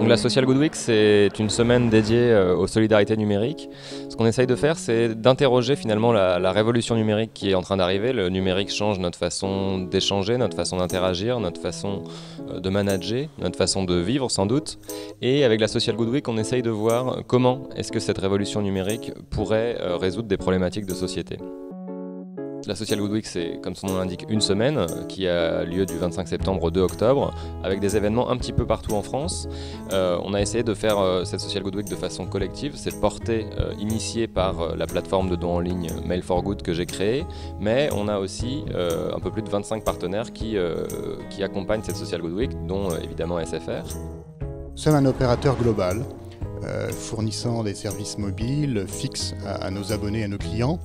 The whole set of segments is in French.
Donc la Social Good Week, c'est une semaine dédiée aux solidarités numériques. Ce qu'on essaye de faire, c'est d'interroger finalement la révolution numérique qui est en train d'arriver. Le numérique change notre façon d'échanger, notre façon d'interagir, notre façon de manager, notre façon de vivre sans doute. Et avec la Social Good Week, on essaye de voir comment est-ce que cette révolution numérique pourrait résoudre des problématiques de société. La Social Good Week, c'est, comme son nom l'indique, une semaine qui a lieu du 25 septembre au 2 octobre, avec des événements un petit peu partout en France. On a essayé de faire cette Social Good Week de façon collective. C'est porté, initié par la plateforme de dons en ligne Mail4Good que j'ai créée, mais on a aussi un peu plus de 25 partenaires qui accompagnent cette Social Good Week, dont évidemment SFR. Nous sommes un opérateur global, fournissant des services mobiles fixes à nos abonnés et à nos clients.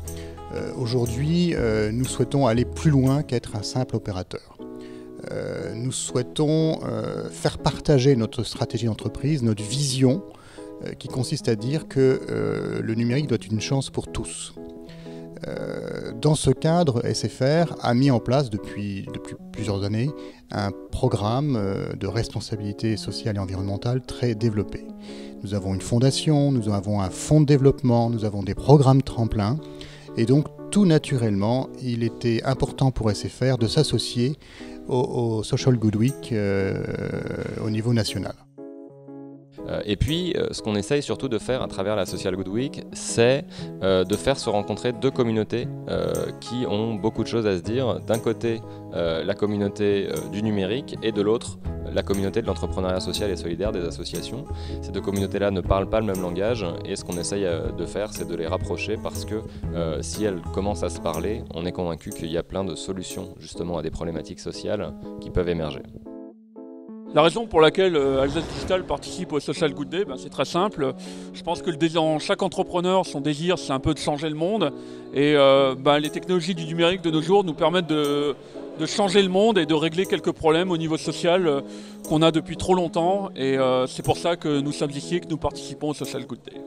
Aujourd'hui, nous souhaitons aller plus loin qu'être un simple opérateur. Nous souhaitons faire partager notre stratégie d'entreprise, notre vision, qui consiste à dire que le numérique doit être une chance pour tous. Dans ce cadre, SFR a mis en place depuis plusieurs années un programme de responsabilité sociale et environnementale très développé. Nous avons une fondation, nous avons un fonds de développement, nous avons des programmes tremplins. Et donc, tout naturellement, il était important pour SFR de s'associer au Social Good Week au niveau national. Et puis, ce qu'on essaye surtout de faire à travers la Social Good Week, c'est de faire se rencontrer deux communautés qui ont beaucoup de choses à se dire. D'un côté, la communauté du numérique et de l'autre, la communauté de l'entrepreneuriat social et solidaire des associations. Ces deux communautés-là ne parlent pas le même langage et ce qu'on essaye de faire, c'est de les rapprocher parce que si elles commencent à se parler, on est convaincu qu'il y a plein de solutions justement à des problématiques sociales qui peuvent émerger. La raison pour laquelle Alsace Digital participe au Social Good Day, c'est très simple. Je pense que chaque entrepreneur, son désir, c'est un peu de changer le monde. Et les technologies du numérique de nos jours nous permettent de changer le monde et de régler quelques problèmes au niveau social qu'on a depuis trop longtemps. Et c'est pour ça que nous sommes ici et que nous participons au Social Good Day.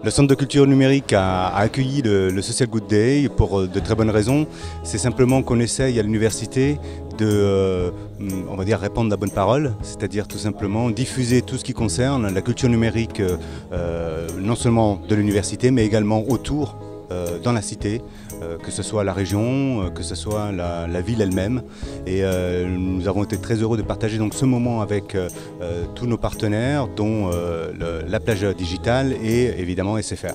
Le Centre de culture numérique a accueilli le Social Good Day pour de très bonnes raisons. C'est simplement qu'on essaye à l'université de on va dire, répandre la bonne parole, c'est-à-dire tout simplement diffuser tout ce qui concerne la culture numérique, non seulement de l'université, mais également autour, dans la cité, que ce soit la région, que ce soit la ville elle-même. Et nous avons été très heureux de partager donc ce moment avec tous nos partenaires, dont la plage digitale et évidemment SFR.